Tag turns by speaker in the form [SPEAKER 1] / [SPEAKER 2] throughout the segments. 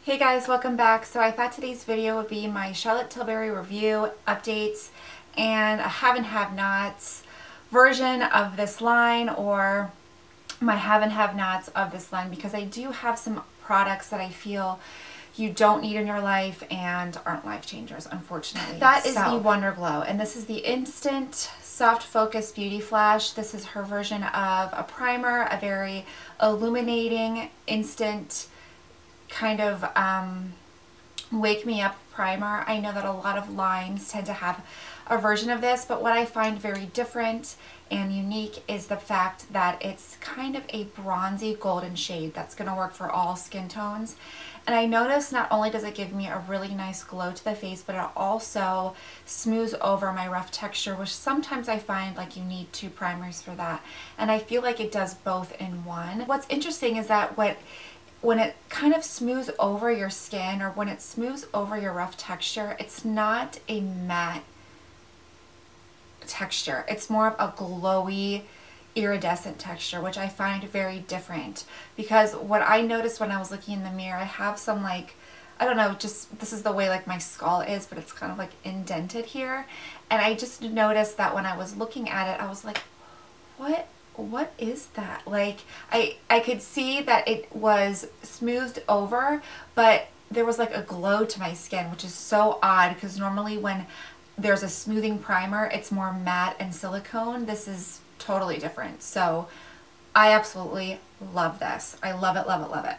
[SPEAKER 1] Hey guys, welcome back. So I thought today's video would be my Charlotte Tilbury review, updates, and a have and have nots version of this line, or my have and have nots of this line, because I do have some products that I feel you don't need in your life and aren't life changers, unfortunately. That is the Wonder Glow, and this is the Instant Soft Focus Beauty Flash. This is her version of a primer, a very illuminating, instant kind of wake me up primer. I know that a lot of lines tend to have a version of this, but what I find very different and unique is the fact that it's kind of a bronzy golden shade that's going to work for all skin tones. And I notice not only does it give me a really nice glow to the face, but it also smooths over my rough texture, which sometimes I find like you need two primers for that. And I feel like it does both in one. What's interesting is that when it kind of smooths over your skin, or when it smooths over your rough texture, it's not a matte texture. It's more of a glowy, iridescent texture, which I find very different. Because what I noticed when I was looking in the mirror, I have some, like, I don't know, just this is the way like my skull is, but it's kind of like indented here. And I just noticed that when I was looking at it, I was like, what is that? Like, I could see that it was smoothed over, but there was like a glow to my skin, which is so odd, because normally when there's a smoothing primer, it's more matte and silicone. This is totally different. So I absolutely love this. I love it, love it, love it.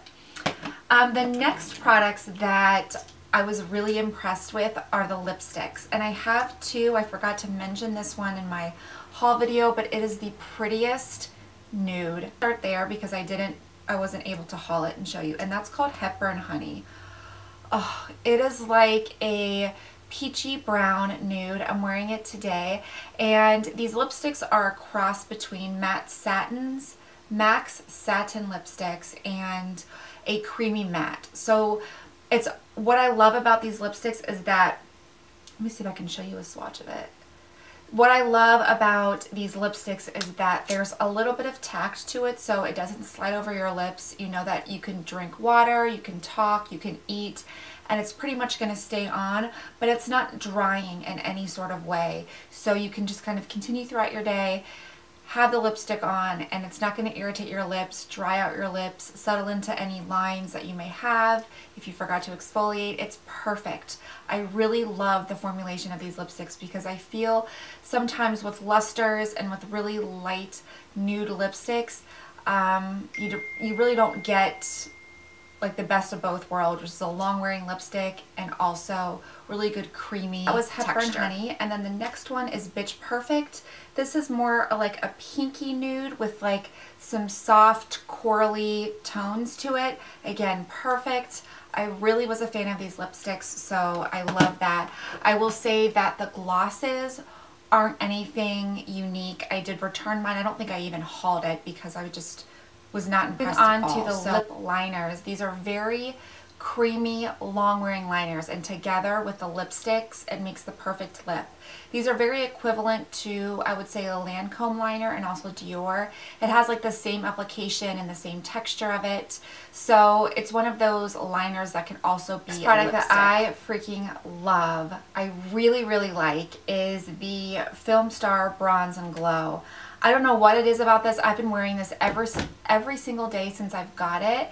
[SPEAKER 1] The next products that I was really impressed with are the lipsticks. And I have two. I forgot to mention this one in my haul video, but it is the prettiest nude. Start there because I wasn't able to haul it and show you. And that's called Hepburn Honey. Oh, it is like a peachy brown nude. I'm wearing it today, and these lipsticks are a cross between Max Satin lipsticks and a creamy matte. So it's what I love about these lipsticks is that, let me see if I can show you a swatch of it. What I love about these lipsticks is that there's a little bit of tact to it, so it doesn't slide over your lips. You know that you can drink water, you can talk, you can eat, and it's pretty much going to stay on, but it's not drying in any sort of way. So you can just kind of continue throughout your day, have the lipstick on, and it's not going to irritate your lips, dry out your lips, settle into any lines that you may have. If you forgot to exfoliate, it's perfect. I really love the formulation of these lipsticks, because I feel sometimes with lusters and with really light nude lipsticks, you really don't get like the best of both worlds, which is a long wearing lipstick and also really good creamy texture. That was Hepburn Honey. And then the next one is Bitch Perfect. This is more like a pinky nude with like some soft corally tones to it. Again, perfect. I really was a fan of these lipsticks, so I love that. I will say that the glosses aren't anything unique. I did return mine. I don't think I even hauled it because I just was not impressed at all. On to the lip liners. These are very creamy, long-wearing liners, and together with the lipsticks, it makes the perfect lip. These are very equivalent to, I would say, a Lancome liner and also Dior. It has like the same application and the same texture of it. So it's one of those liners that can also be a product that I freaking love. I really, really like is the Film Star Bronze and Glow. I don't know what it is about this. I've been wearing this every single day since I've got it.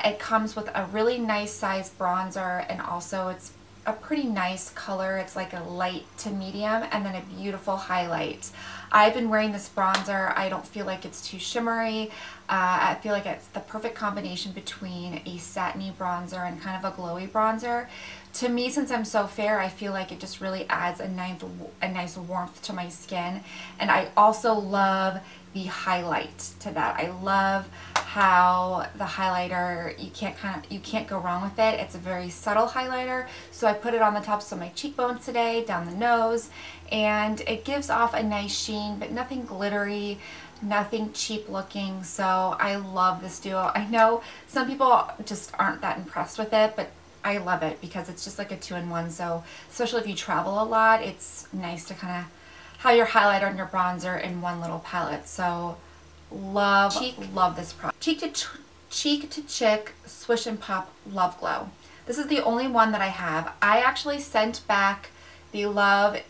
[SPEAKER 1] It comes with a really nice size bronzer, and also it's a pretty nice color. It's like a light to medium, and then a beautiful highlight. I've been wearing this bronzer. I don't feel like it's too shimmery. I feel like it's the perfect combination between a satiny bronzer and kind of a glowy bronzer. To me, since I'm so fair, I feel like it just really adds a nice warmth to my skin. And I also love the highlight to that. I love how the highlighter, you can't go wrong with it. It's a very subtle highlighter, so I put it on the tops of my cheekbones today, down the nose, and it gives off a nice sheen, but nothing glittery, nothing cheap looking. So I love this duo. I know some people just aren't that impressed with it, but I love it because it's just like a two-in-one. So especially if you travel a lot, it's nice to kind of have your highlighter and your bronzer in one little palette. So love this product. Cheek to Cheek to Chick Swish and Pop Love Glow. This is the only one that I have. I actually sent back the Love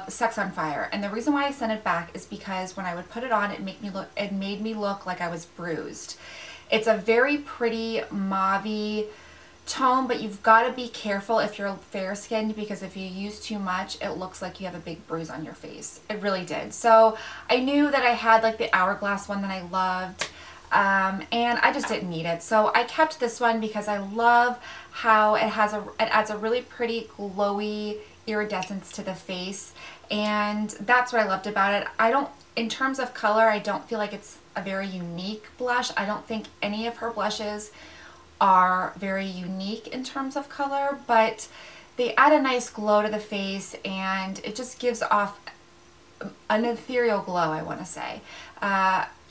[SPEAKER 1] Sex on Fire, and the reason why I sent it back is because when I would put it on, it made me look like I was bruised. It's a very pretty mauve-y tone, but you've got to be careful if you're fair skinned, because if you use too much, it looks like you have a big bruise on your face. It really did. So I knew that I had like the Hourglass one that I loved, and I just didn't need it. So I kept this one because I love how it adds a really pretty glowy iridescence to the face, and that's what I loved about it. In terms of color, I don't feel like it's a very unique blush. I don't think any of her blushes are very unique in terms of color, but they add a nice glow to the face, and it just gives off an ethereal glow, I want to say.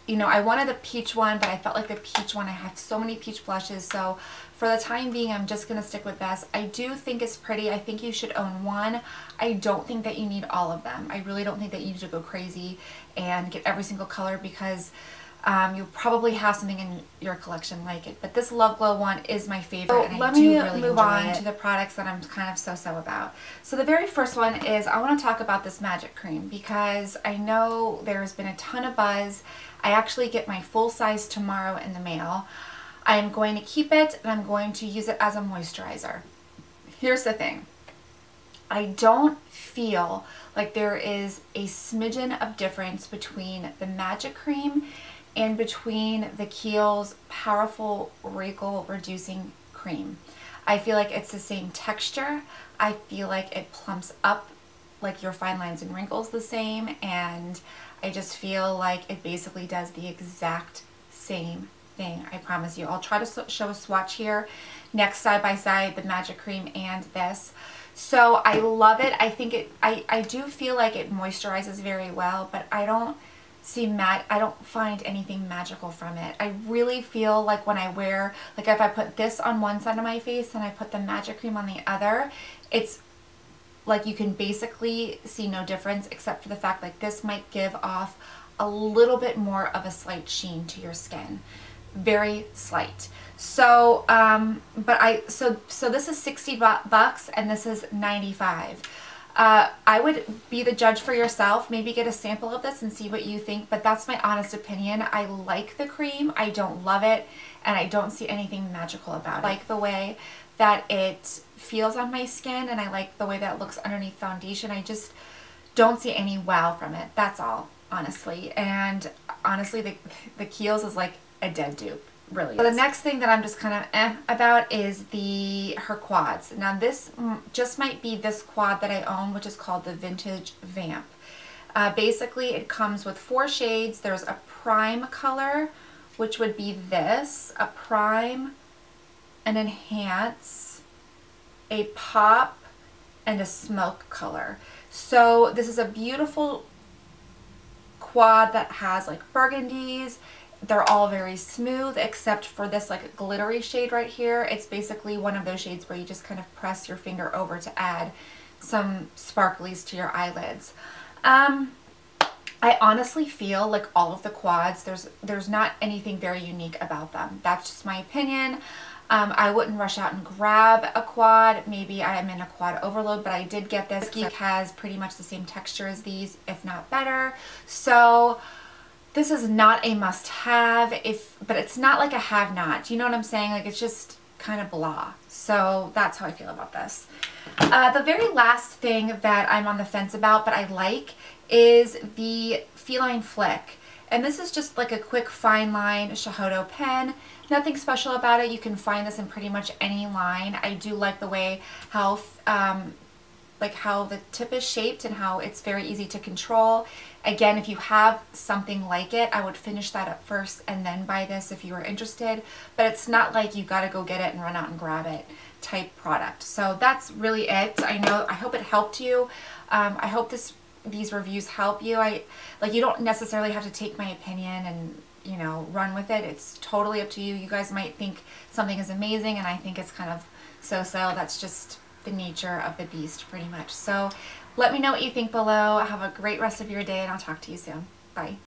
[SPEAKER 1] You know, I wanted the peach one, but I felt like the peach one, I have so many peach blushes, so for the time being, I'm just going to stick with this. I do think it's pretty. I think you should own one. I don't think that you need all of them. I really don't think that you need to go crazy and get every single color, because you'll probably have something in your collection like it. But this Love Glow one is my favorite, and I do really move on to the products that I'm kind of so-so about. So the very first one is, I want to talk about this Magic Cream, because I know there's been a ton of buzz. I actually get my full size tomorrow in the mail. I'm going to keep it, and I'm going to use it as a moisturizer. Here's the thing. I don't feel like there is a smidgen of difference between the Magic Cream and between the Kiehl's Powerful Wrinkle Reducing Cream. I feel like it's the same texture. I feel like it plumps up like your fine lines and wrinkles the same, and I just feel like it basically does the exact same thing. I promise you. I'll try to show a swatch here next, side by side, the Magic Cream and this. So I love it. I think I do feel like it moisturizes very well, but I don't find anything magical from it. I really feel like when I wear, like if I put this on one side of my face and I put the Magic Cream on the other, it's like you can basically see no difference, except for the fact like this might give off a little bit more of a slight sheen to your skin. Very slight. So so this is 60 bucks and this is 95. I would be the judge for yourself. Maybe get a sample of this and see what you think, but that's my honest opinion. I like the cream. I don't love it, and I don't see anything magical about it. I like the way that it feels on my skin, and I like the way that it looks underneath foundation. I just don't see any wow from it. That's all, honestly. And honestly, the Kiehl's is like a dead dupe. Really. So the next thing that I'm just kind of about is her quads. Now this just might be this quad that I own, which is called the Vintage Vamp. Basically it comes with 4 shades. There's a prime color, which would be this, a prime, an enhance, a pop, and a smoke color. So this is a beautiful quad that has like burgundies. They're all very smooth except for this like glittery shade right here. It's basically one of those shades where you just kind of press your finger over to add some sparklies to your eyelids. I honestly feel like all of the quads, there's not anything very unique about them. That's just my opinion. I wouldn't rush out and grab a quad. Maybe I am in a quad overload, but I did get this. Geek has pretty much the same texture as these, if not better. So this is not a must-have, but it's not like a have-not. Do you know what I'm saying? Like, it's just kind of blah. So that's how I feel about this. The very last thing that I'm on the fence about, but I like, is the Feline Flick. And this is just like a quick fine line Shahodo pen. Nothing special about it. You can find this in pretty much any line. I do like the way how the tip is shaped and how it's very easy to control. Again, if you have something like it, I would finish that up first and then buy this if you were interested. But it's not like you got to go get it and run out and grab it type product. So that's really it. I hope it helped you. I hope these reviews help you. You don't necessarily have to take my opinion and, you know, run with it. It's totally up to you. You guys might think something is amazing and I think it's kind of so-so. That's just the nature of the beast pretty much. So let me know what you think below. Have a great rest of your day and I'll talk to you soon. Bye.